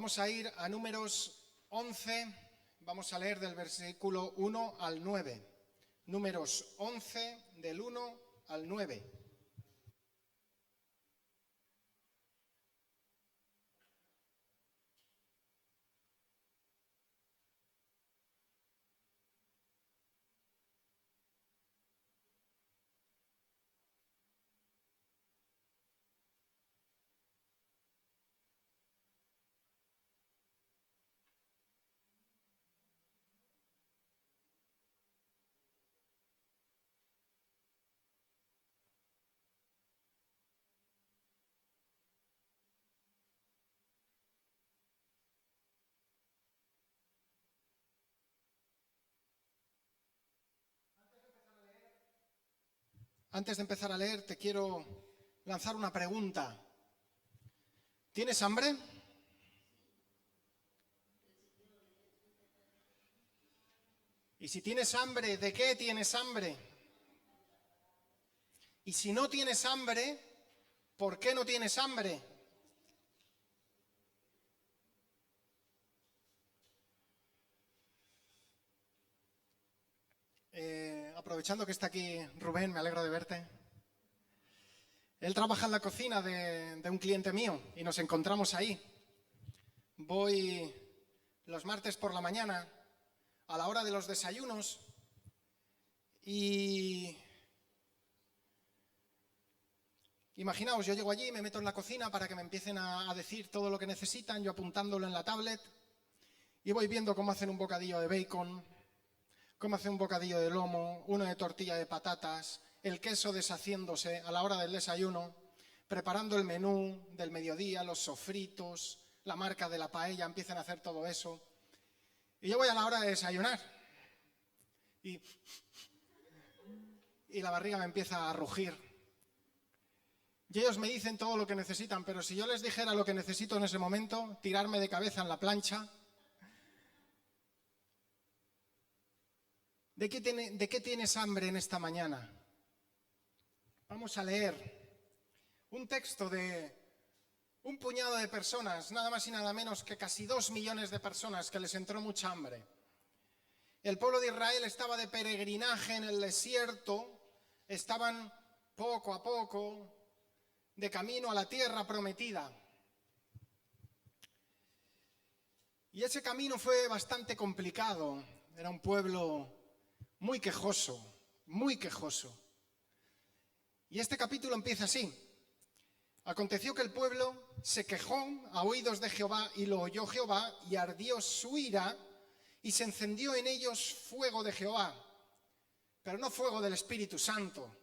Vamos a ir a Números 11, vamos a leer del versículo 1 al 9. Números 11, del 1 al 9. Antes de empezar a leer, te quiero lanzar una pregunta. ¿Tienes hambre? Y si tienes hambre, ¿de qué tienes hambre? Y si no tienes hambre, ¿por qué no tienes hambre? Aprovechando que está aquí Rubén, me alegro de verte. Él trabaja en la cocina de un cliente mío y nos encontramos ahí. Voy los martes por la mañana a la hora de los desayunos y imaginaos, yo llego allí, me meto en la cocina para que me empiecen a decir todo lo que necesitan, yo apuntándolo en la tablet, y voy viendo cómo hacen un bocadillo de bacon, cómo hacen un bocadillo de lomo, uno de tortilla de patatas, el queso deshaciéndose a la hora del desayuno, preparando el menú del mediodía, los sofritos, la marca de la paella, empiezan a hacer todo eso. Y yo voy a la hora de desayunar y la barriga me empieza a rugir. Y ellos me dicen todo lo que necesitan, pero si yo les dijera lo que necesito en ese momento, tirarme de cabeza en la plancha. ¿De qué tienes hambre en esta mañana? Vamos a leer un texto de un puñado de personas, nada más y nada menos que casi 2 millones de personas que les entró mucha hambre. El pueblo de Israel estaba de peregrinaje en el desierto, estaban poco a poco de camino a la tierra prometida. Y ese camino fue bastante complicado, era un pueblo muy quejoso, muy quejoso. Y este capítulo empieza así. Aconteció que el pueblo se quejó a oídos de Jehová y lo oyó Jehová y ardió su ira y se encendió en ellos fuego de Jehová. Pero no fuego del Espíritu Santo,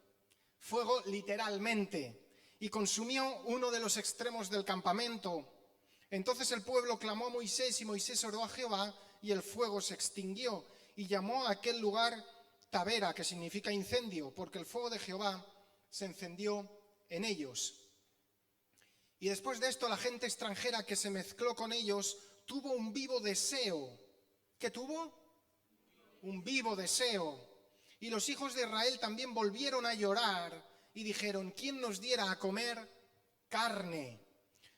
fuego literalmente. Y consumió uno de los extremos del campamento. Entonces el pueblo clamó a Moisés y Moisés oró a Jehová y el fuego se extinguió. Y llamó a aquel lugar Tabera, que significa incendio, porque el fuego de Jehová se encendió en ellos. Y después de esto la gente extranjera que se mezcló con ellos tuvo un vivo deseo. ¿Qué tuvo? Un vivo deseo. Y los hijos de Israel también volvieron a llorar y dijeron, ¿quién nos diera a comer carne?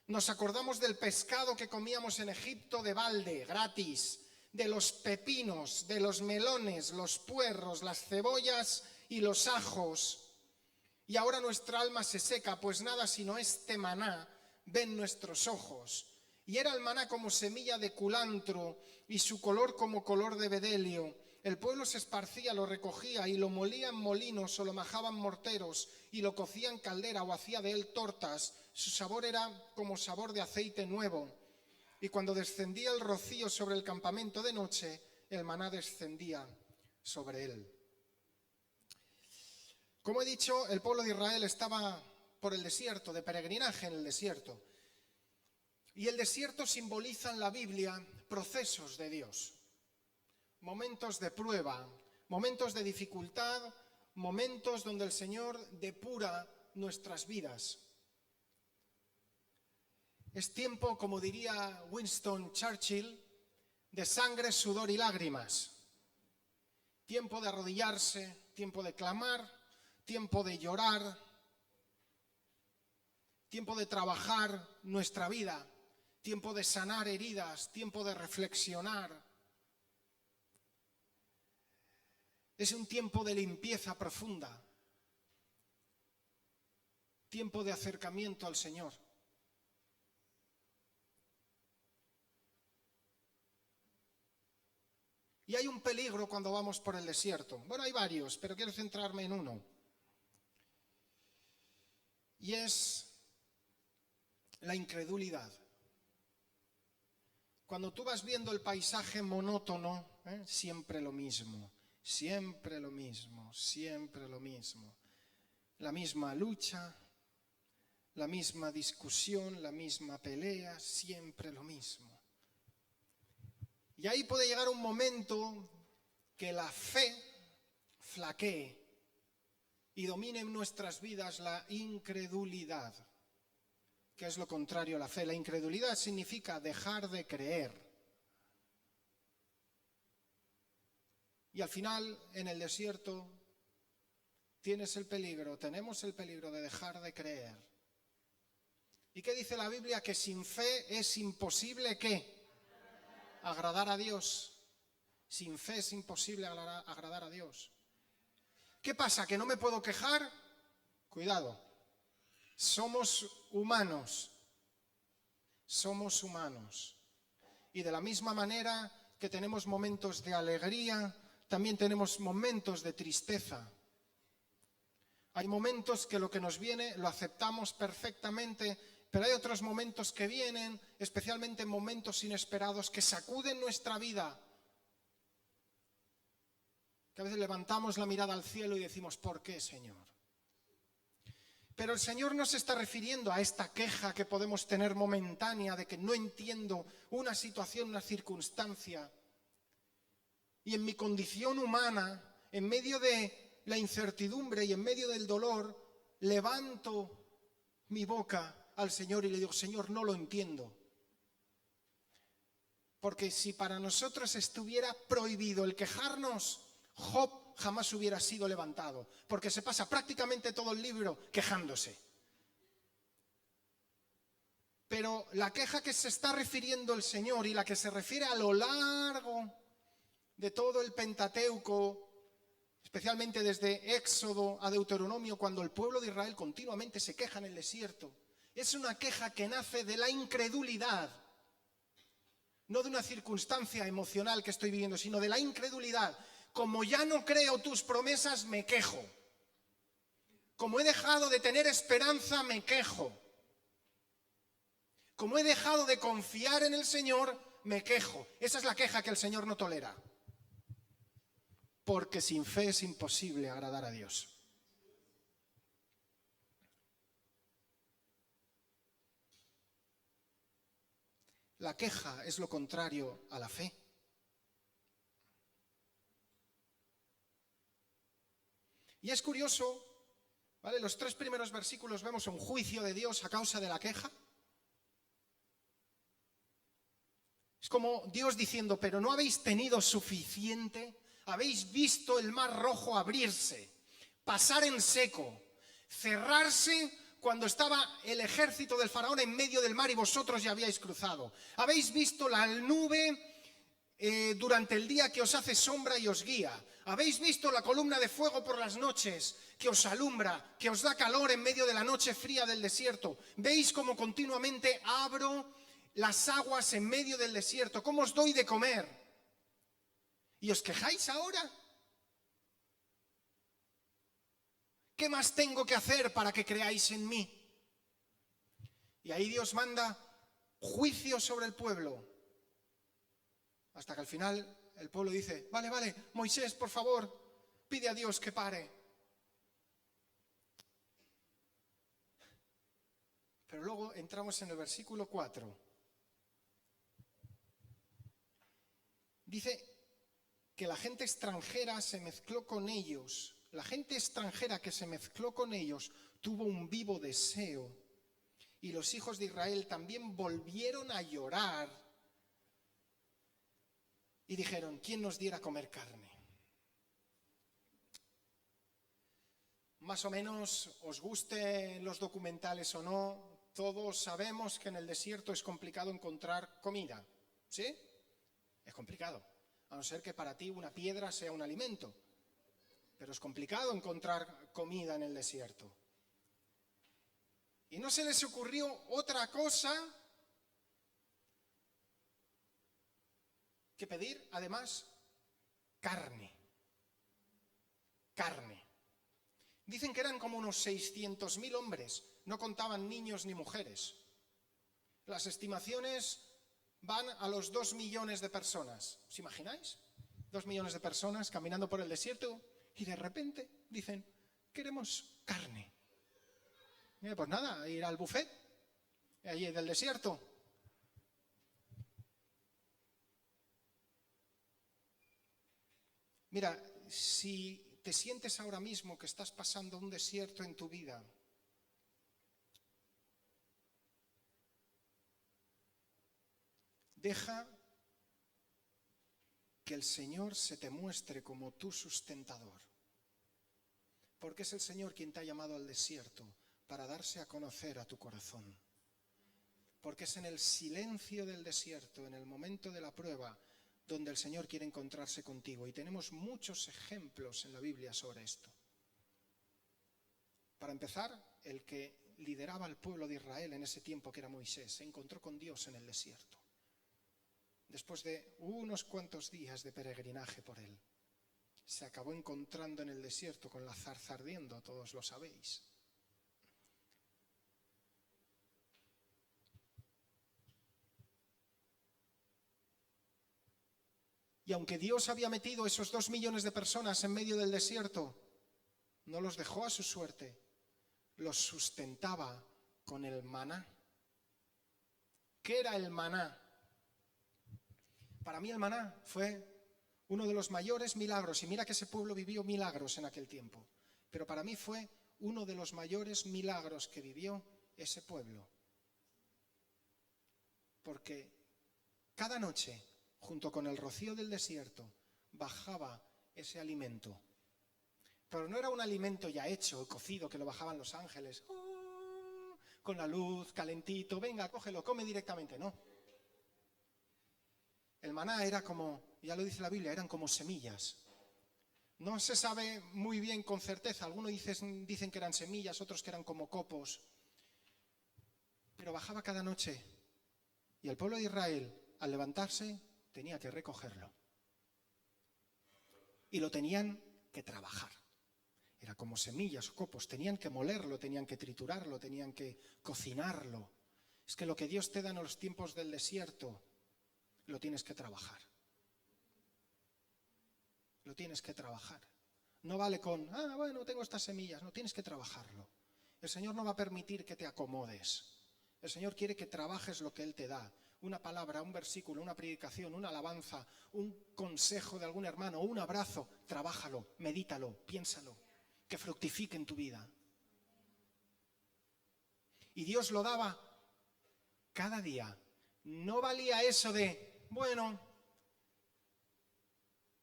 Nos acordamos del pescado que comíamos en Egipto de balde, gratis, de los pepinos, de los melones, los puerros, las cebollas y los ajos. Y ahora nuestra alma se seca, pues nada sino este maná ven nuestros ojos. Y era el maná como semilla de culantro y su color como color de bedelio. El pueblo se esparcía, lo recogía y lo molía en molinos o lo majaban morteros y lo cocía en caldera o hacía de él tortas. Su sabor era como sabor de aceite nuevo. Y cuando descendía el rocío sobre el campamento de noche, el maná descendía sobre él. Como he dicho, el pueblo de Israel estaba por el desierto, de peregrinaje en el desierto. Y el desierto simboliza en la Biblia procesos de Dios. Momentos de prueba, momentos de dificultad, momentos donde el Señor depura nuestras vidas. Es tiempo, como diría Winston Churchill, de sangre, sudor y lágrimas. Tiempo de arrodillarse, tiempo de clamar, tiempo de llorar, tiempo de trabajar nuestra vida, tiempo de sanar heridas, tiempo de reflexionar. Es un tiempo de limpieza profunda, tiempo de acercamiento al Señor. Y hay un peligro cuando vamos por el desierto. Bueno, hay varios, pero quiero centrarme en uno. Y es la incredulidad. Cuando tú vas viendo el paisaje monótono, siempre lo mismo, siempre lo mismo, siempre lo mismo. La misma lucha, la misma discusión, la misma pelea, siempre lo mismo. Y ahí puede llegar un momento que la fe flaquee y domine en nuestras vidas la incredulidad, que es lo contrario a la fe. La incredulidad significa dejar de creer. Y al final, en el desierto, tenemos el peligro de dejar de creer. ¿Y qué dice la Biblia? Que sin fe es imposible, ¿qué? Agradar a Dios. Sin fe es imposible agradar a Dios. ¿Qué pasa? ¿Que no me puedo quejar? Cuidado. Somos humanos. Somos humanos. Y de la misma manera que tenemos momentos de alegría, también tenemos momentos de tristeza. Hay momentos que lo que nos viene lo aceptamos perfectamente, pero hay otros momentos que vienen, especialmente momentos inesperados, que sacuden nuestra vida. Que a veces levantamos la mirada al cielo y decimos, ¿por qué, Señor? Pero el Señor no se está refiriendo a esta queja que podemos tener momentánea de que no entiendo una situación, una circunstancia. Y en mi condición humana, en medio de la incertidumbre y en medio del dolor, levanto mi boca al Señor y le digo, Señor, no lo entiendo. Porque si para nosotros estuviera prohibido el quejarnos, Job jamás hubiera sido levantado, porque se pasa prácticamente todo el libro quejándose. Pero la queja que se está refiriendo el Señor y la que se refiere a lo largo de todo el Pentateuco, especialmente desde Éxodo a Deuteronomio, cuando el pueblo de Israel continuamente se queja en el desierto, es una queja que nace de la incredulidad, no de una circunstancia emocional que estoy viviendo, sino de la incredulidad. Como ya no creo tus promesas, me quejo. Como he dejado de tener esperanza, me quejo. Como he dejado de confiar en el Señor, me quejo. Esa es la queja que el Señor no tolera. Porque sin fe es imposible agradar a Dios. La queja es lo contrario a la fe. Y es curioso, ¿vale? Los 3 primeros versículos vemos un juicio de Dios a causa de la queja. Es como Dios diciendo, pero no habéis tenido suficiente, habéis visto el mar rojo abrirse, pasar en seco, cerrarse cuando estaba el ejército del faraón en medio del mar y vosotros ya habíais cruzado. Habéis visto la nube durante el día que os hace sombra y os guía. Habéis visto la columna de fuego por las noches que os alumbra, que os da calor en medio de la noche fría del desierto. Veis cómo continuamente abro las aguas en medio del desierto, cómo os doy de comer. ¿Y os quejáis ahora? ¿Qué más tengo que hacer para que creáis en mí? Y ahí Dios manda juicio sobre el pueblo. Hasta que al final el pueblo dice, vale, Moisés, por favor, pide a Dios que pare. Pero luego entramos en el versículo 4. Dice que la gente extranjera se mezcló con ellos. La gente extranjera que se mezcló con ellos tuvo un vivo deseo. Y los hijos de Israel también volvieron a llorar. Y dijeron, ¿quién nos diera a comer carne? Más o menos, os gusten los documentales o no, Todos sabemos que en el desierto es complicado encontrar comida, ¿sí? Es complicado, a no ser que para ti una piedra sea un alimento, pero es complicado encontrar comida en el desierto. Y no se les ocurrió otra cosa que pedir, además, carne. Carne. Dicen que eran como unos 600.000 hombres, no contaban niños ni mujeres. Las estimaciones van a los 2 millones de personas. ¿Os imagináis? 2 millones de personas caminando por el desierto y de repente dicen, queremos carne. Pues nada, ir al buffet allí del desierto. Mira, si te sientes ahora mismo que estás pasando un desierto en tu vida, deja que el Señor se te muestre como tu sustentador. Porque es el Señor quien te ha llamado al desierto para darse a conocer a tu corazón. Porque es en el silencio del desierto, en el momento de la prueba, donde el Señor quiere encontrarse contigo. Y tenemos muchos ejemplos en la Biblia sobre esto. Para empezar, el que lideraba al pueblo de Israel en ese tiempo, que era Moisés, se encontró con Dios en el desierto. Después de unos cuantos días de peregrinaje por él, se acabó encontrando en el desierto con la zarza ardiendo, todos lo sabéis. Y aunque Dios había metido esos 2 millones de personas en medio del desierto, no los dejó a su suerte, los sustentaba con el maná. ¿Qué era el maná? Para mí el maná fue uno de los mayores milagros, y mira que ese pueblo vivió milagros en aquel tiempo, pero para mí fue uno de los mayores milagros que vivió ese pueblo. Porque cada noche, junto con el rocío del desierto, bajaba ese alimento. Pero no era un alimento ya hecho, cocido, que lo bajaban los ángeles, con la luz, calentito, venga, cógelo, come directamente, no. El maná era como, ya lo dice la Biblia, eran como semillas. No se sabe muy bien con certeza, algunos dicen que eran semillas, otros que eran como copos. Pero bajaba cada noche y el pueblo de Israel, al levantarse, tenía que recogerlo. Y lo tenían que trabajar. Era como semillas, copos, tenían que molerlo, tenían que triturarlo, tenían que cocinarlo. Es que lo que Dios te da en los tiempos del desierto, lo tienes que trabajar. Lo tienes que trabajar. No vale con, bueno, tengo estas semillas. No, tienes que trabajarlo. El Señor no va a permitir que te acomodes. El Señor quiere que trabajes lo que Él te da. Una palabra, un versículo, una predicación, una alabanza, un consejo de algún hermano, un abrazo. Trabájalo, medítalo, piénsalo. Que fructifique en tu vida. Y Dios lo daba cada día. No valía eso de, bueno,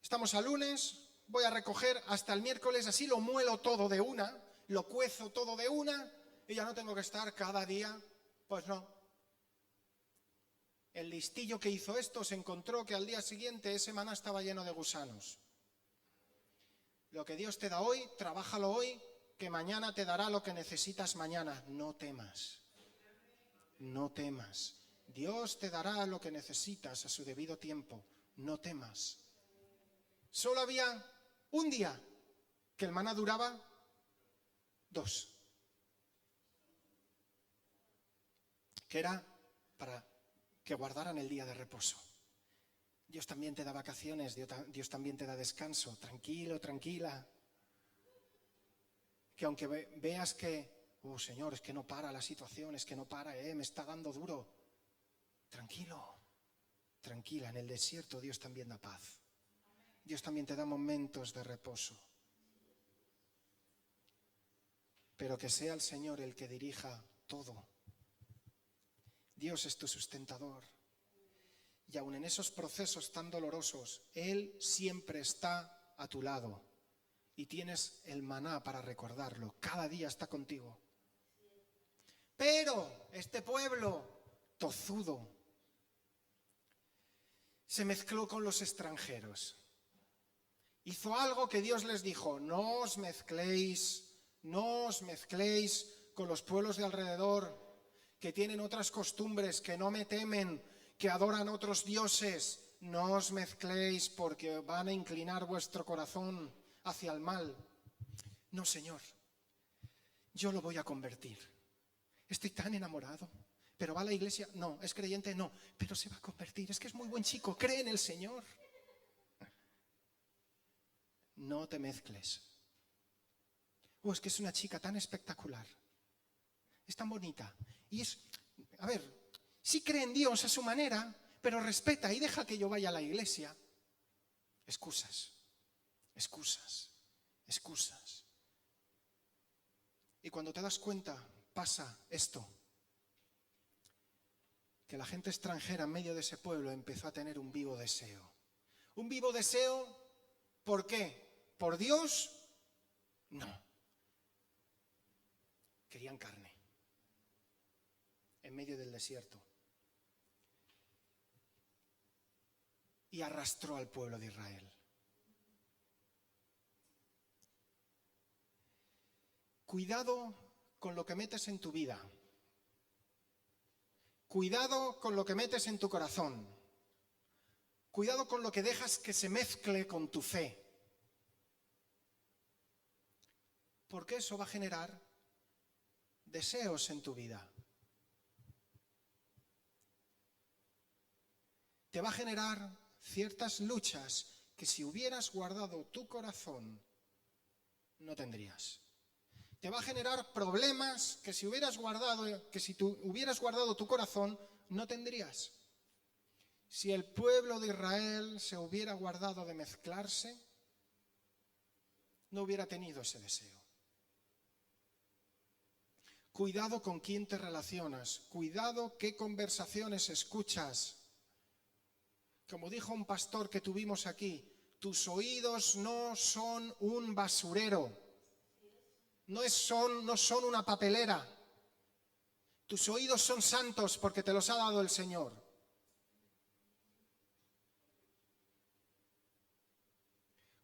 estamos a lunes, voy a recoger hasta el miércoles, así lo muelo todo de una, lo cuezo todo de una y ya no tengo que estar cada día. Pues no. El listillo que hizo esto se encontró que al día siguiente ese maná estaba lleno de gusanos. Lo que Dios te da hoy, trabájalo hoy, que mañana te dará lo que necesitas mañana. No temas. No temas. Dios te dará lo que necesitas a su debido tiempo. No temas. Solo había un día que el maná duraba 2. Que era para que guardaran el día de reposo. Dios también te da vacaciones, Dios también te da descanso. Tranquilo, tranquila. Que aunque veas que, Señor, es que no para la situación, es que no para, me está dando duro. Tranquilo, tranquila, en el desierto Dios también da paz. Dios también te da momentos de reposo. Pero que sea el Señor el que dirija todo. Dios es tu sustentador. Y aun en esos procesos tan dolorosos, Él siempre está a tu lado. Y tienes el maná para recordarlo. Cada día está contigo. Pero este pueblo tozudo se mezcló con los extranjeros. Hizo algo que Dios les dijo: no os mezcléis con los pueblos de alrededor, que tienen otras costumbres, que no me temen, que adoran otros dioses. No os mezcléis porque van a inclinar vuestro corazón hacia el mal. No, Señor, yo lo voy a convertir. Estoy tan enamorado. ¿Pero va a la iglesia? No. ¿Es creyente? No. Pero se va a convertir. Es que es muy buen chico. Cree en el Señor. No te mezcles. Es que es una chica tan espectacular. Es tan bonita. Sí cree en Dios a su manera, pero respeta y deja que yo vaya a la iglesia. Excusas. Y cuando te das cuenta, pasa esto. Que la gente extranjera en medio de ese pueblo empezó a tener un vivo deseo. ¿Un vivo deseo? ¿Por qué? ¿Por Dios? No. Querían carne. En medio del desierto. Y arrastró al pueblo de Israel. Cuidado con lo que metes en tu vida. Cuidado con lo que metes en tu corazón. Cuidado con lo que dejas que se mezcle con tu fe. Porque eso va a generar deseos en tu vida. Te va a generar ciertas luchas que si hubieras guardado tu corazón, no tendrías. Te va a generar problemas que si tú hubieras guardado tu corazón, no tendrías. Si el pueblo de Israel se hubiera guardado de mezclarse, no hubiera tenido ese deseo. Cuidado con quién te relacionas, cuidado qué conversaciones escuchas. Como dijo un pastor que tuvimos aquí, tus oídos no son un basurero. No son una papelera. Tus oídos son santos porque te los ha dado el Señor.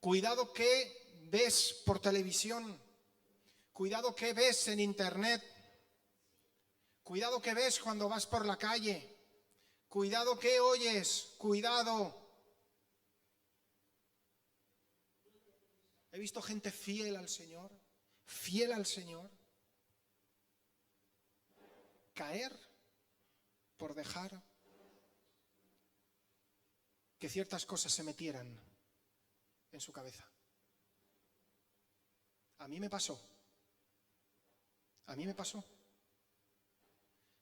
Cuidado qué ves por televisión. Cuidado qué ves en internet. Cuidado qué ves cuando vas por la calle. Cuidado qué oyes. Cuidado. He visto gente fiel al Señor. Caer por dejar que ciertas cosas se metieran en su cabeza. A mí me pasó.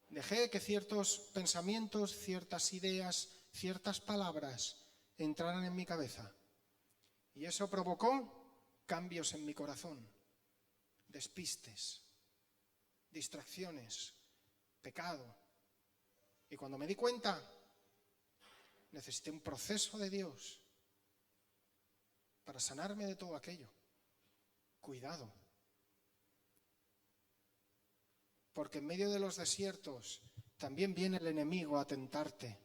Dejé que ciertos pensamientos, ciertas ideas, ciertas palabras entraran en mi cabeza. Y eso provocó cambios en mi corazón, despistes, distracciones, pecado. Y cuando me di cuenta, necesité un proceso de Dios para sanarme de todo aquello. Cuidado. Porque en medio de los desiertos también viene el enemigo a tentarte.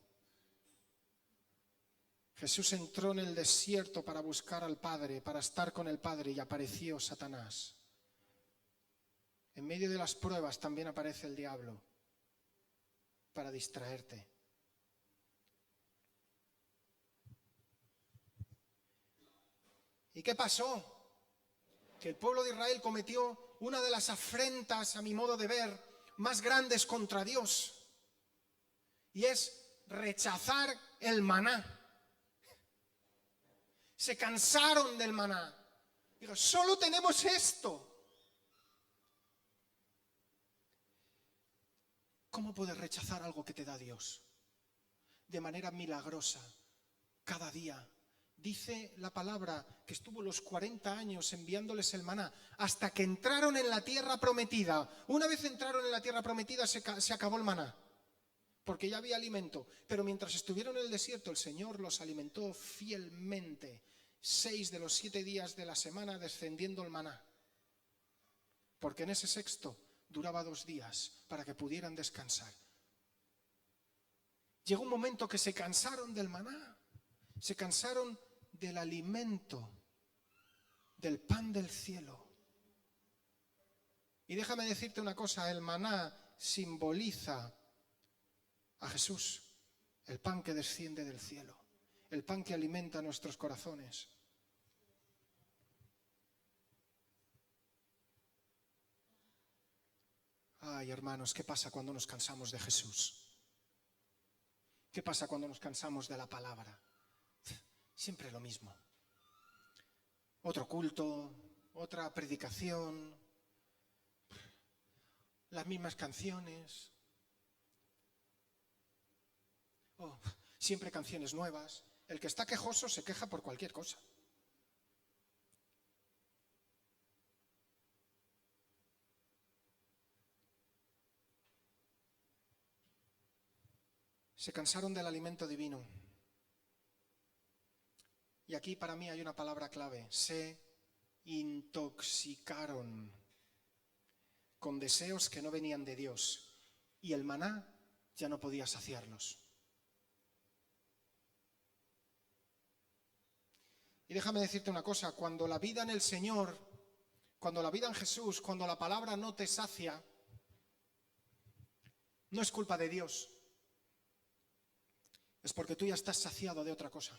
Jesús entró en el desierto para buscar al Padre, para estar con el Padre, y apareció Satanás. En medio de las pruebas también aparece el diablo para distraerte. ¿Y qué pasó? Que el pueblo de Israel cometió una de las afrentas, a mi modo de ver, más grandes contra Dios. Y es rechazar el maná. Se cansaron del maná. Digo, solo tenemos esto. ¿Cómo puedes rechazar algo que te da Dios? De manera milagrosa, cada día. Dice la palabra que estuvo los 40 años enviándoles el maná hasta que entraron en la tierra prometida. Una vez entraron en la tierra prometida se acabó el maná, porque ya había alimento. Pero mientras estuvieron en el desierto, el Señor los alimentó fielmente. 6 de los 7 días de la semana descendiendo el maná. Porque en ese sexto duraba 2 días para que pudieran descansar. Llegó un momento que se cansaron del maná, se cansaron del alimento, del pan del cielo. Y déjame decirte una cosa, el maná simboliza a Jesús, el pan que desciende del cielo, el pan que alimenta nuestros corazones. Ay, hermanos, ¿qué pasa cuando nos cansamos de Jesús? ¿Qué pasa cuando nos cansamos de la palabra? Siempre lo mismo. Otro culto, otra predicación, las mismas canciones. Oh, siempre canciones nuevas. El que está quejoso se queja por cualquier cosa. Se cansaron del alimento divino. Y aquí para mí hay una palabra clave. Se intoxicaron con deseos que no venían de Dios. Y el maná ya no podía saciarlos. Y déjame decirte una cosa, cuando la vida en el Señor, cuando la vida en Jesús, cuando la palabra no te sacia, no es culpa de Dios. Es porque tú ya estás saciado de otra cosa.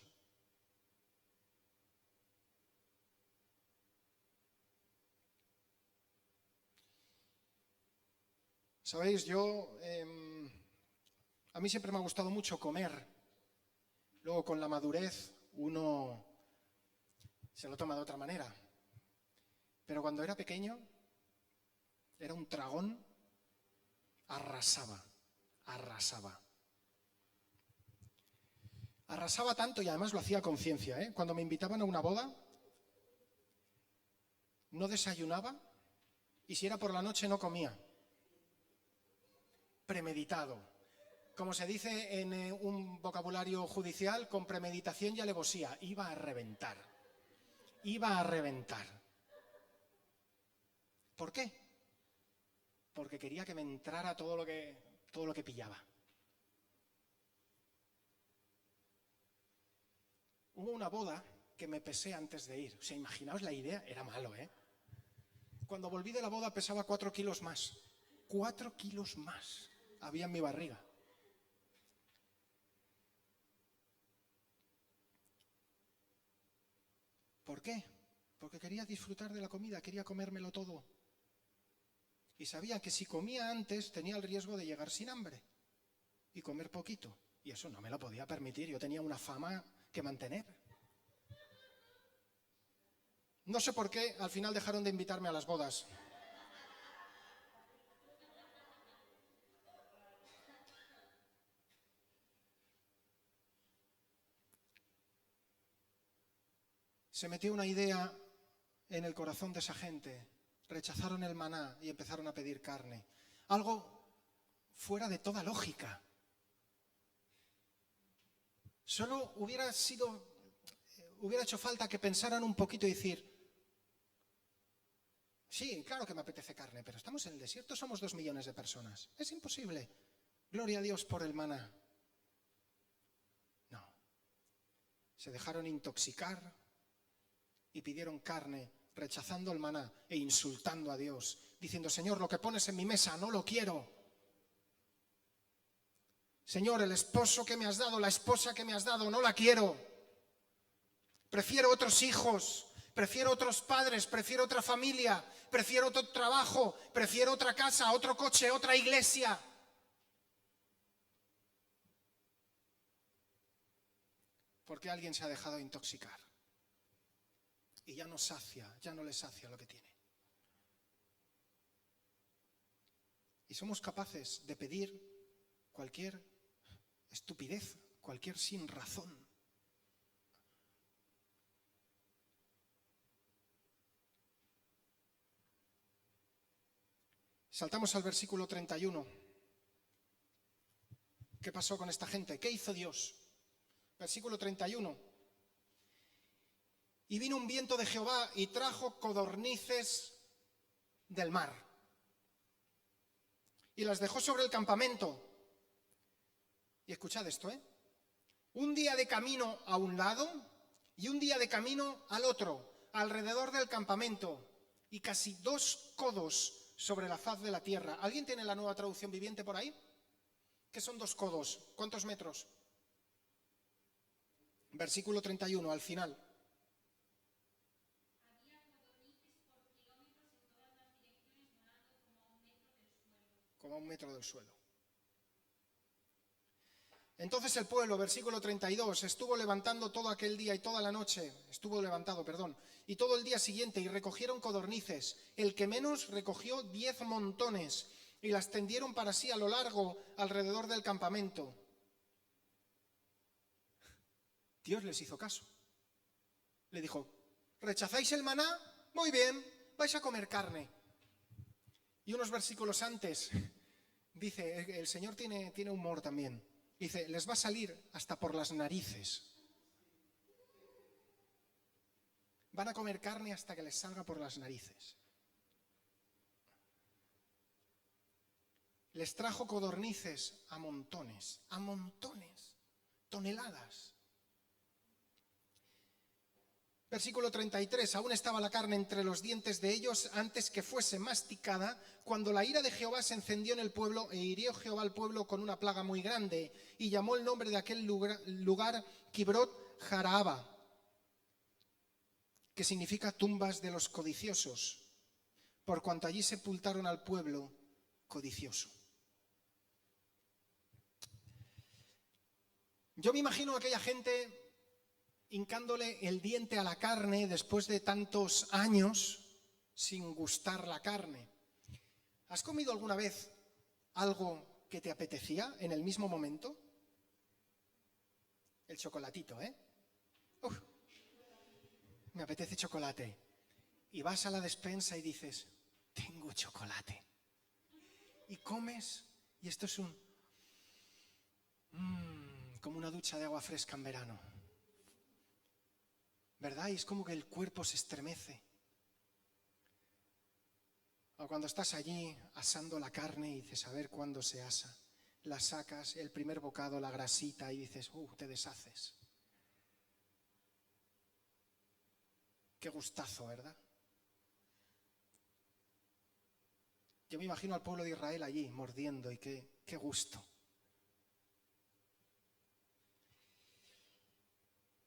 Sabéis, a mí siempre me ha gustado mucho comer. Luego con la madurez uno se lo toma de otra manera. Pero cuando era pequeño, era un tragón, arrasaba. Arrasaba tanto y además lo hacía a conciencia, ¿eh? Cuando me invitaban a una boda, no desayunaba y si era por la noche no comía. Premeditado. Como se dice en un vocabulario judicial, con premeditación y alevosía. Iba a reventar. ¿Por qué? Porque quería que me entrara todo lo que pillaba. Hubo una boda que me pesé antes de ir. O sea, imaginaos la idea, era malo, ¿eh? Cuando volví de la boda pesaba 4 kilos más. 4 kilos más había en mi barriga. ¿Por qué? Porque quería disfrutar de la comida, quería comérmelo todo. Y sabía que si comía antes tenía el riesgo de llegar sin hambre y comer poquito. Y eso no me lo podía permitir, yo tenía una fama que mantener. No sé por qué, al final dejaron de invitarme a las bodas. Se metió una idea en el corazón de esa gente. Rechazaron el maná y empezaron a pedir carne. Algo fuera de toda lógica. Solo hubiera hecho falta que pensaran un poquito y decir, sí, claro que me apetece carne, pero estamos en el desierto, somos 2 millones de personas. Es imposible. Gloria a Dios por el maná. No. Se dejaron intoxicar y pidieron carne, rechazando el maná e insultando a Dios, diciendo, Señor, lo que pones en mi mesa no lo quiero. Señor, el esposo que me has dado, la esposa que me has dado, no la quiero. Prefiero otros hijos, prefiero otros padres, prefiero otra familia, prefiero otro trabajo, prefiero otra casa, otro coche, otra iglesia. Porque alguien se ha dejado intoxicar. Y ya no le sacia lo que tiene. Y somos capaces de pedir cualquier estupidez, cualquier sin razón. Saltamos al versículo 31. ¿Qué pasó con esta gente? ¿Qué hizo Dios? Versículo 31. Y vino un viento de Jehová y trajo codornices del mar. y las dejó sobre el campamento. Y escuchad esto, un día de camino a un lado y un día de camino al otro, alrededor del campamento, y casi 2 codos sobre la faz de la tierra. ¿Alguien tiene la Nueva Traducción Viviente por ahí? ¿Qué son 2 codos? ¿Cuántos metros? Versículo 31, al final. Como a 1 metro del suelo. Entonces el pueblo, versículo 32, estuvo levantando todo aquel día y toda la noche, y todo el día siguiente, y recogieron codornices. El que menos recogió 10 montones, y las tendieron para sí a lo largo, alrededor del campamento. Dios les hizo caso. Le dijo, ¿rechazáis el maná? Muy bien, vais a comer carne. Y unos versículos antes, dice, el Señor tiene humor también. Dice, les va a salir hasta por las narices. Van a comer carne hasta que les salga por las narices. Les trajo codornices a montones, toneladas. Versículo 33, aún estaba la carne entre los dientes de ellos antes que fuese masticada, cuando la ira de Jehová se encendió en el pueblo e hirió Jehová al pueblo con una plaga muy grande y llamó el nombre de aquel lugar Kibrot Jaraaba, que significa tumbas de los codiciosos, por cuanto allí sepultaron al pueblo codicioso. Yo me imagino a aquella gente hincándole el diente a la carne después de tantos años sin gustar la carne. ¿Has comido alguna vez algo que te apetecía en el mismo momento? El chocolatito, Uf, me apetece chocolate. Y vas a la despensa y dices, tengo chocolate. Y comes, y esto es como una ducha de agua fresca en verano. ¿Verdad? Y es como que el cuerpo se estremece. O cuando estás allí asando la carne y dices, a ver cuándo se asa. La sacas, el primer bocado, la grasita, y dices, te deshaces. Qué gustazo, ¿verdad? Yo me imagino al pueblo de Israel allí, mordiendo, y qué gusto.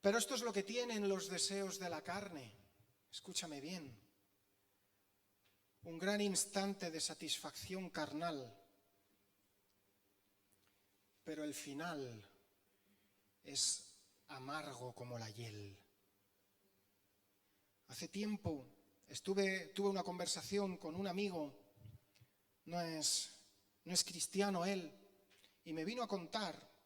Pero esto es lo que tienen los deseos de la carne. Escúchame bien. Un gran instante de satisfacción carnal. Pero el final es amargo como la hiel. Hace tiempo tuve una conversación con un amigo, no es cristiano él, y me vino a contar.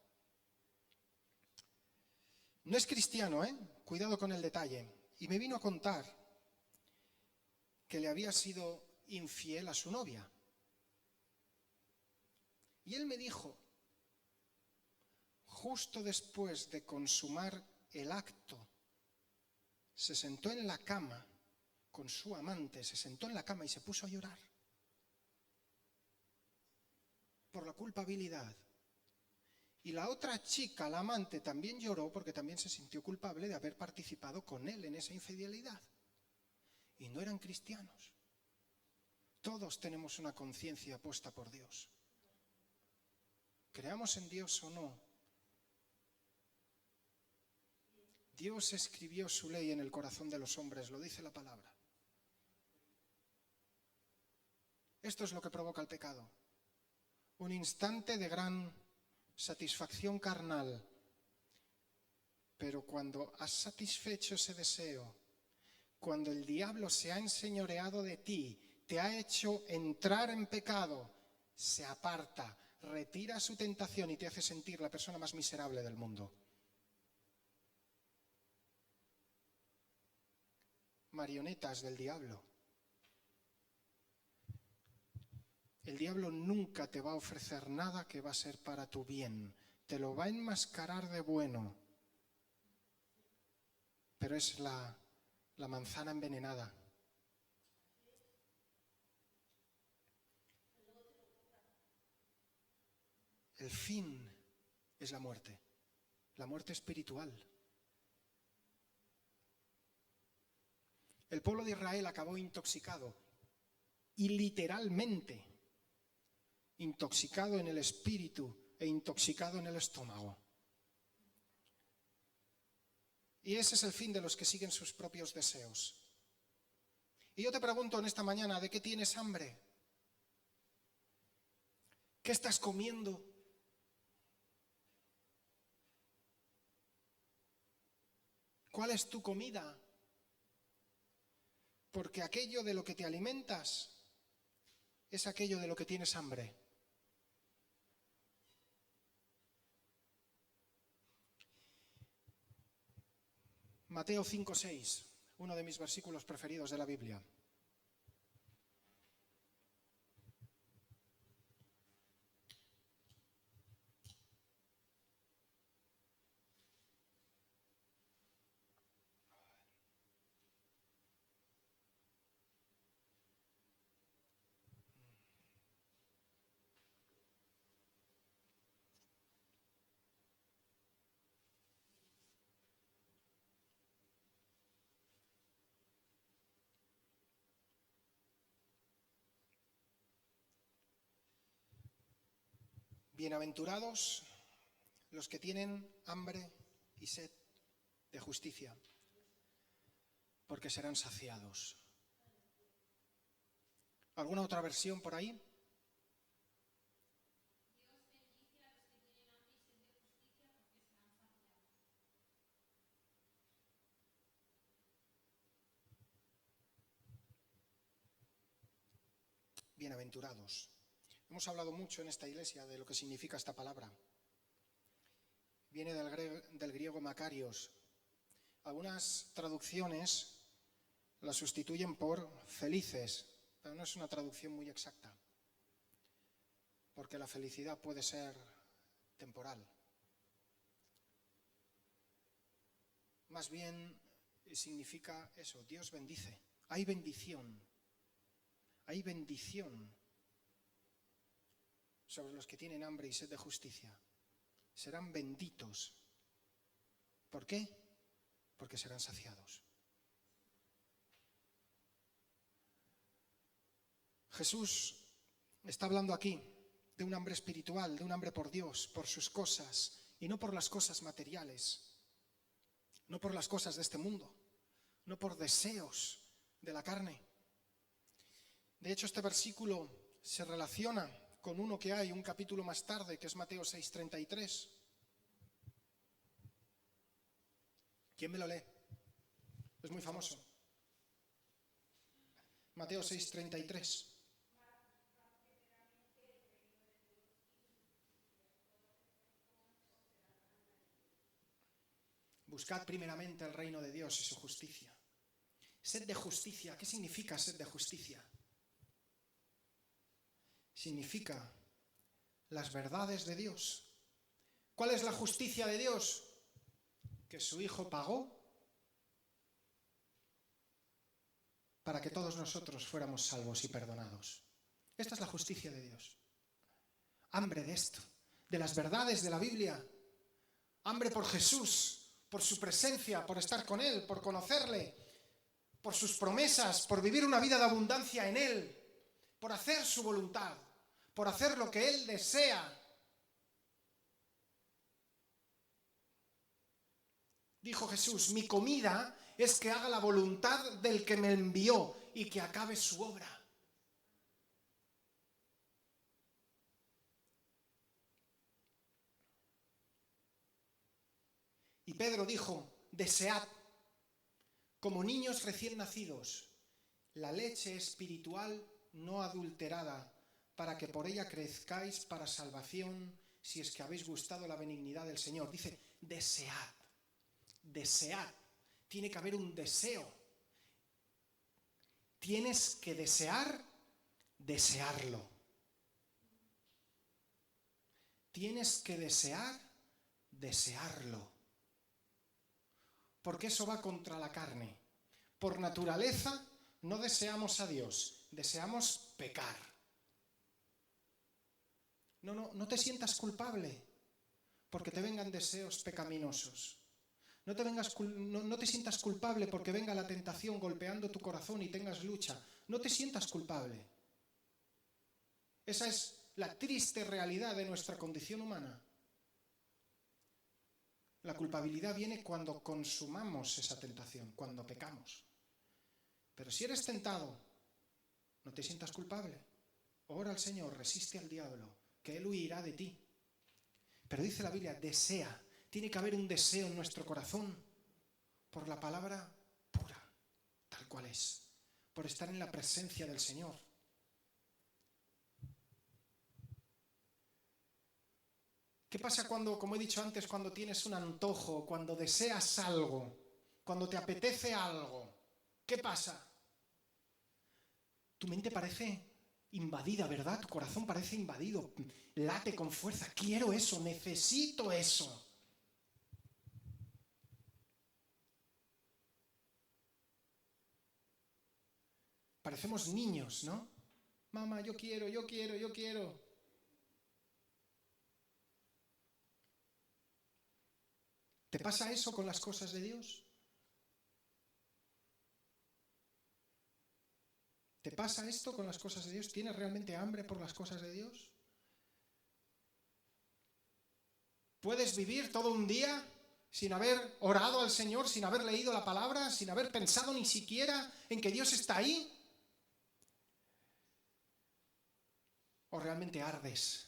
No es cristiano, cuidado con el detalle. Y me vino a contar que le había sido infiel a su novia. Y él me dijo, justo después de consumar el acto, se sentó en la cama con su amante, se sentó en la cama y se puso a llorar por la culpabilidad. Y la otra chica, la amante, también lloró porque también se sintió culpable de haber participado con él en esa infidelidad. Y no eran cristianos. Todos tenemos una conciencia puesta por Dios. Creamos en Dios o no. Dios escribió su ley en el corazón de los hombres, lo dice la palabra. Esto es lo que provoca el pecado. Un instante de gran satisfacción carnal. Pero cuando has satisfecho ese deseo, cuando el diablo se ha enseñoreado de ti, te ha hecho entrar en pecado, se aparta, retira su tentación y te hace sentir la persona más miserable del mundo. Marionetas del diablo. El diablo nunca te va a ofrecer nada que va a ser para tu bien. Te lo va a enmascarar de bueno. Pero es la manzana envenenada. el fin es la muerte espiritual. El pueblo de Israel acabó intoxicado, y literalmente intoxicado en el espíritu e intoxicado en el estómago. Y ese es el fin de los que siguen sus propios deseos. Y yo te pregunto en esta mañana, ¿de qué tienes hambre? ¿Qué estás comiendo? ¿Cuál es tu comida? Porque aquello de lo que te alimentas es aquello de lo que tienes hambre. Mateo 5:6, uno de mis versículos preferidos de la Biblia. Bienaventurados los que tienen hambre y sed de justicia, porque serán saciados. ¿Alguna otra versión por ahí? Bienaventurados. Hemos hablado mucho en esta iglesia de lo que significa esta palabra. Viene del griego makarios. Algunas traducciones la sustituyen por felices, pero no es una traducción muy exacta, porque la felicidad puede ser temporal. Más bien significa eso, Dios bendice. Hay bendición sobre los que tienen hambre y sed de justicia. Serán benditos. ¿Por qué? Porque serán saciados. Jesús está hablando aquí de un hambre espiritual, de un hambre por Dios, por sus cosas, y no por las cosas materiales, no por las cosas de este mundo, no por deseos de la carne. De hecho, este versículo se relaciona con uno que hay un capítulo más tarde, que es Mateo 6:33. ¿Quién me lo lee? Es muy famoso. Mateo 6:33. Buscad primeramente el reino de Dios y su justicia. Sed de justicia. ¿Qué significa sed de justicia? Significa las verdades de Dios. ¿Cuál es la justicia de Dios? Que su Hijo pagó para que todos nosotros fuéramos salvos y perdonados. Esta es la justicia de Dios. Hambre de esto, de las verdades de la Biblia. Hambre por Jesús, por su presencia, por estar con Él, por conocerle, por sus promesas, por vivir una vida de abundancia en Él, por hacer su voluntad, por hacer lo que Él desea. Dijo Jesús, mi comida es que haga la voluntad del que me envió y que acabe su obra. Y Pedro dijo, desead, como niños recién nacidos, la leche espiritual no adulterada, para que por ella crezcáis para salvación, si es que habéis gustado la benignidad del Señor. Dice, desead, desead. Tiene que haber un deseo. Tienes que desear, desearlo. Tienes que desear, desearlo. Porque eso va contra la carne. Por naturaleza no deseamos a Dios, deseamos pecar. No te sientas culpable porque te vengan deseos pecaminosos. No te sientas culpable porque venga la tentación golpeando tu corazón y tengas lucha. No te sientas culpable. Esa es la triste realidad de nuestra condición humana. La culpabilidad viene cuando consumamos esa tentación, cuando pecamos. Pero si eres tentado, no te sientas culpable. Ora al Señor, resiste al diablo, que Él huirá de ti. Pero dice la Biblia, desea. Tiene que haber un deseo en nuestro corazón por la palabra pura, tal cual es, por estar en la presencia del Señor. ¿Qué pasa cuando, como he dicho antes, cuando tienes un antojo, cuando deseas algo, cuando te apetece algo? ¿Qué pasa? Tu mente parece invadida, ¿verdad? Tu corazón parece invadido, late con fuerza. Quiero eso, necesito eso. Parecemos niños, ¿no? Mamá, yo quiero. ¿Te pasa eso con las cosas de Dios? ¿Te pasa esto con las cosas de Dios? ¿Tienes realmente hambre por las cosas de Dios? ¿Puedes vivir todo un día sin haber orado al Señor, sin haber leído la palabra, sin haber pensado ni siquiera en que Dios está ahí? ¿O realmente ardes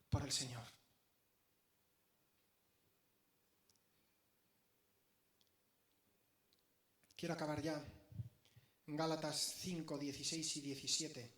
por el Señor? Quiero acabar ya en Gálatas 5, 16 y 17.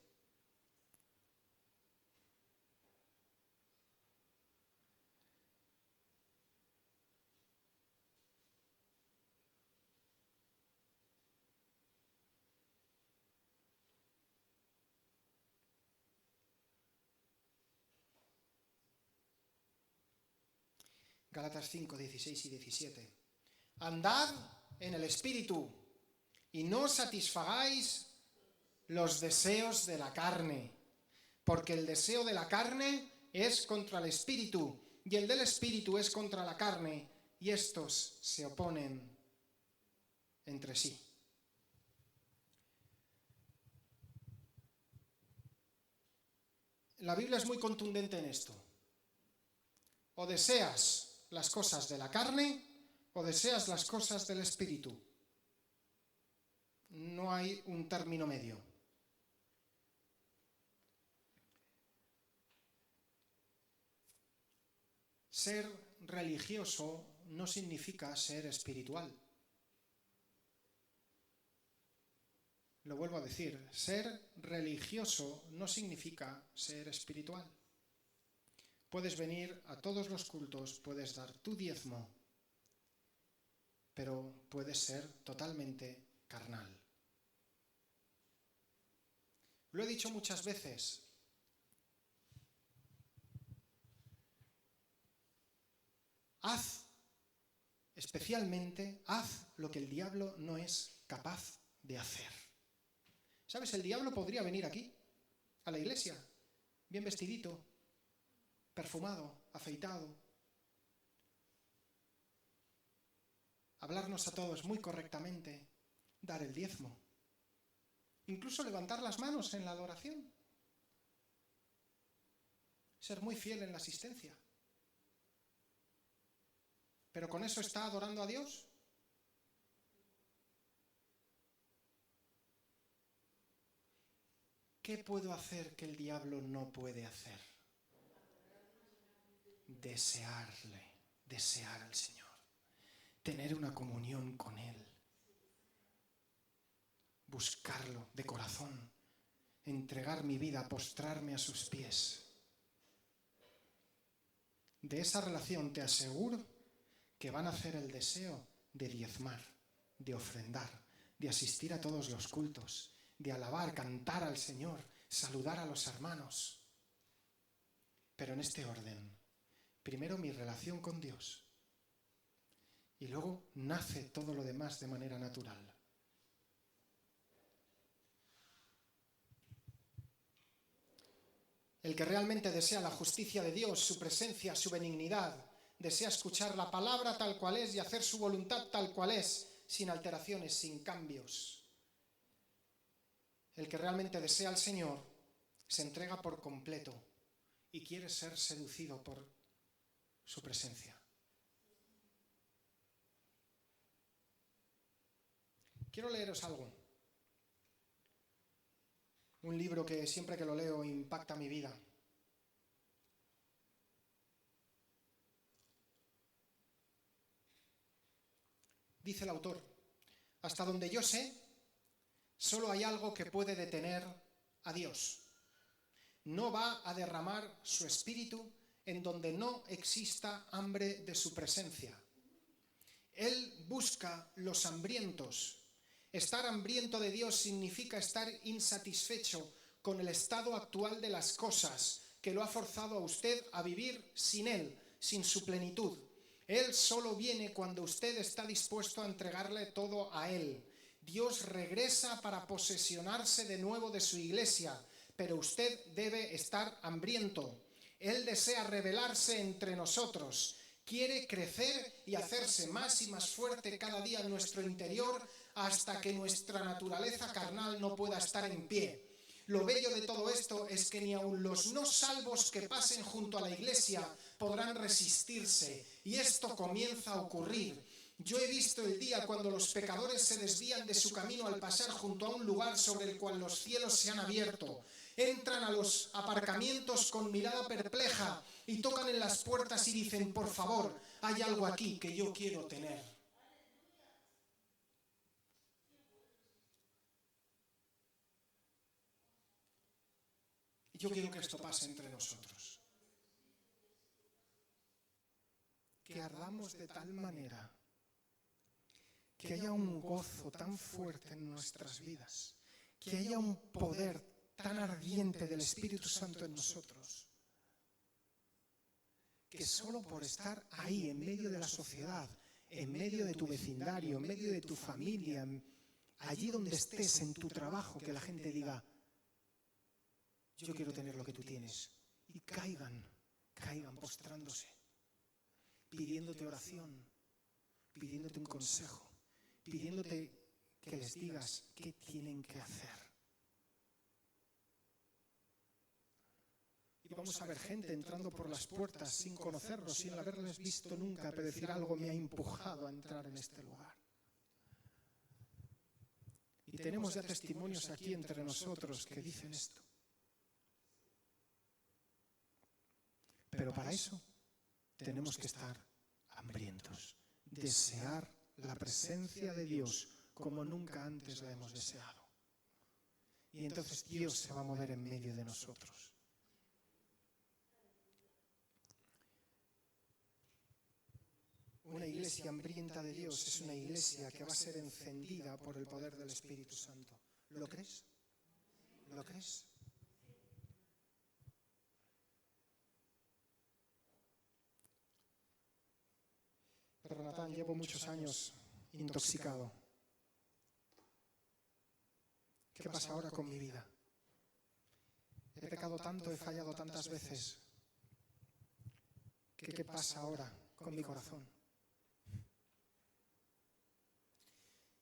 Gálatas 5, 16 y 17. Andad en el Espíritu y no satisfagáis los deseos de la carne, porque el deseo de la carne es contra el Espíritu y el del Espíritu es contra la carne, y estos se oponen entre sí. La Biblia es muy contundente en esto. O deseas las cosas de la carne o deseas las cosas del Espíritu. No hay un término medio. Ser religioso no significa ser espiritual. Lo vuelvo a decir, ser religioso no significa ser espiritual. Puedes venir a todos los cultos, puedes dar tu diezmo, pero puedes ser totalmente carnal. Lo he dicho muchas veces. Especialmente, haz lo que el diablo no es capaz de hacer. ¿Sabes? El diablo podría venir aquí, a la iglesia, bien vestidito, perfumado, afeitado, hablarnos a todos muy correctamente, dar el diezmo, incluso levantar las manos en la adoración, ser muy fiel en la asistencia. ¿Pero con eso está adorando a Dios? ¿Qué puedo hacer que el diablo no puede hacer? Desear al Señor, tener una comunión con Él, buscarlo de corazón, entregar mi vida, postrarme a sus pies. De esa relación te aseguro que van a hacer el deseo de diezmar, de ofrendar, de asistir a todos los cultos, de alabar, cantar al Señor, saludar a los hermanos. Pero en este orden, primero mi relación con Dios y luego nace todo lo demás de manera natural. El que realmente desea la justicia de Dios, su presencia, su benignidad, desea escuchar la palabra tal cual es y hacer su voluntad tal cual es, sin alteraciones, sin cambios. El que realmente desea al Señor se entrega por completo y quiere ser seducido por su presencia. Quiero leeros algo. Un libro que siempre que lo leo impacta mi vida. Dice el autor: hasta donde yo sé, solo hay algo que puede detener a Dios. No va a derramar su espíritu en donde no exista hambre de su presencia. Él busca los hambrientos. Estar hambriento de Dios significa estar insatisfecho con el estado actual de las cosas que lo ha forzado a usted a vivir sin Él, sin su plenitud. Él solo viene cuando usted está dispuesto a entregarle todo a Él. Dios regresa para posesionarse de nuevo de su iglesia, pero usted debe estar hambriento. Él desea revelarse entre nosotros. Quiere crecer y hacerse más y más fuerte cada día en nuestro interior hasta que nuestra naturaleza carnal no pueda estar en pie. Lo bello de todo esto es que ni aun los no salvos que pasen junto a la iglesia podrán resistirse, y esto comienza a ocurrir. Yo he visto el día cuando los pecadores se desvían de su camino al pasar junto a un lugar sobre el cual los cielos se han abierto. Entran a los aparcamientos con mirada perpleja y tocan en las puertas y dicen: por favor, hay algo aquí que yo quiero tener. Y yo quiero que esto pase entre nosotros. Que ardamos de tal manera que haya un gozo tan fuerte en nuestras vidas, que haya un poder tan ardiente del Espíritu Santo en nosotros, que solo por estar ahí, en medio de la sociedad, en medio de tu vecindario, en medio de tu familia, allí donde estés, en tu trabajo, que la gente diga: yo quiero tener lo que tú tienes. Y caigan postrándose, pidiéndote oración, pidiéndote un consejo, pidiéndote que les digas qué tienen que hacer. Y vamos a ver gente entrando por las puertas sin conocerlos, sin haberles visto nunca, pero decir: algo me ha empujado a entrar en este lugar. Y tenemos ya testimonios aquí entre nosotros que dicen esto. Pero para eso tenemos que estar hambrientos, desear la presencia de Dios como nunca antes la hemos deseado. Y entonces Dios se va a mover en medio de nosotros. Una iglesia hambrienta de Dios es una iglesia que va a ser encendida por el poder del Espíritu Santo. ¿Lo crees? ¿Lo crees? Pero Natán, llevo muchos años intoxicado. ¿Qué pasa ahora con mi vida? He pecado tanto, he fallado tantas veces. ¿Qué pasa ahora con mi corazón?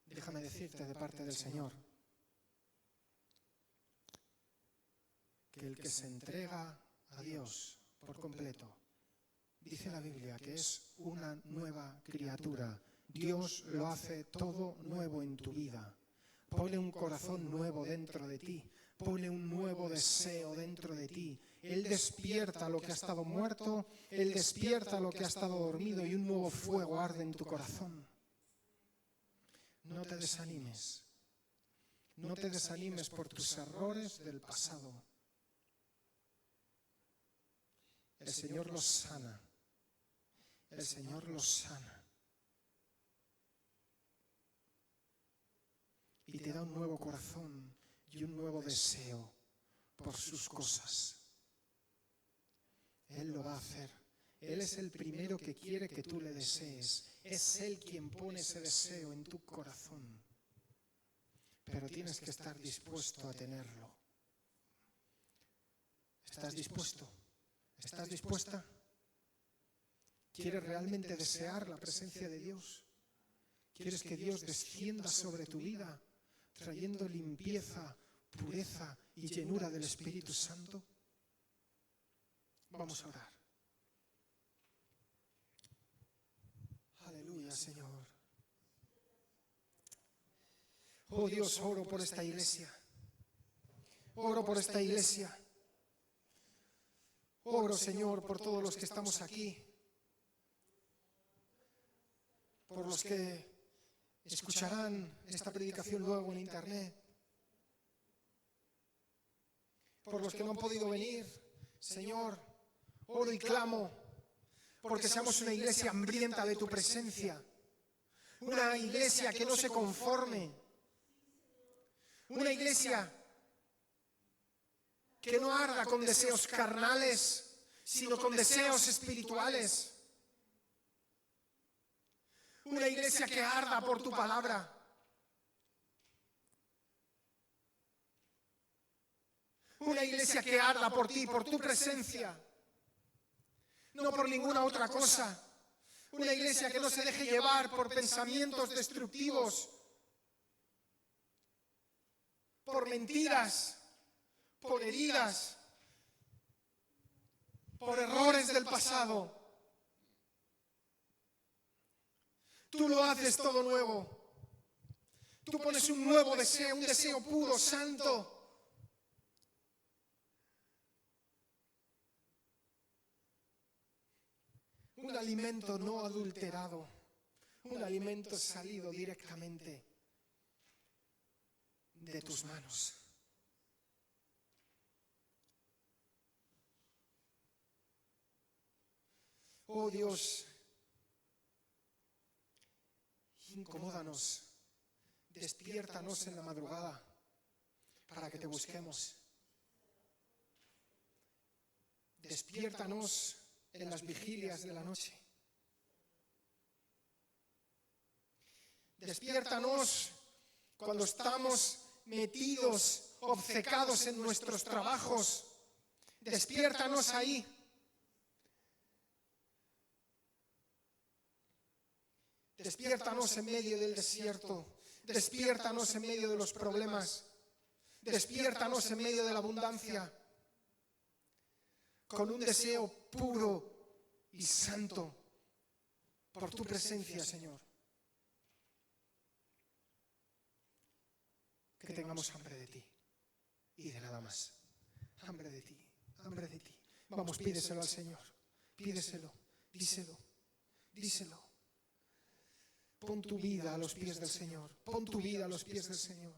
Déjame decirte de parte del Señor que el que se entrega a Dios por completo, dice la Biblia que es una nueva criatura. Dios lo hace todo nuevo en tu vida. Pone un corazón nuevo dentro de ti. Pone un nuevo deseo dentro de ti. Él despierta lo que ha estado muerto. Él despierta lo que ha estado dormido y un nuevo fuego arde en tu corazón. No te desanimes. No te desanimes por tus errores del pasado. El Señor los sana. El Señor los sana. Y te da un nuevo corazón y un nuevo deseo por sus cosas. Él lo va a hacer. Él es el primero que quiere que tú le desees. Es Él quien pone ese deseo en tu corazón. Pero tienes que estar dispuesto a tenerlo. ¿Estás dispuesto? ¿Estás dispuesta? ¿Quieres realmente desear la presencia de Dios? ¿Quieres que Dios descienda sobre tu vida, trayendo limpieza, pureza y llenura del Espíritu Santo? Vamos a orar. Aleluya, Señor. Oh Dios, oro por esta iglesia. Oro por esta iglesia. Oro, Señor, por todos los que estamos aquí. Por los que escucharán esta predicación luego en internet. Por los que no han podido venir, Señor, oro y clamo porque seamos una iglesia hambrienta de tu presencia. Una iglesia que no se conforme. Una iglesia que no arda con deseos carnales, sino con deseos espirituales. Una iglesia que arda por tu palabra. Una iglesia que arda por ti, por tu presencia. No por ninguna otra cosa. Una iglesia que no se deje llevar por pensamientos destructivos, por mentiras, por heridas, por errores del pasado. Tú lo haces todo nuevo. Tú pones un nuevo deseo, un deseo puro, santo. Un alimento no adulterado, un alimento salido directamente de tus manos. Oh Dios, incomódanos, despiértanos en la madrugada para que te busquemos. Despiértanos en las vigilias de la noche. Despiértanos cuando estamos metidos, obcecados en nuestros trabajos. Despiértanos ahí. Despiértanos en medio del desierto. Despiértanos en medio de los problemas. Despiértanos en medio de la abundancia. Con un deseo puro y santo por tu presencia, Señor. Que tengamos hambre de ti y de nada más. Hambre de ti, hambre de ti. Vamos, pídeselo al Señor. Pídeselo, díselo, díselo. Pon tu vida a los pies del Señor. Pon tu vida a los pies del Señor.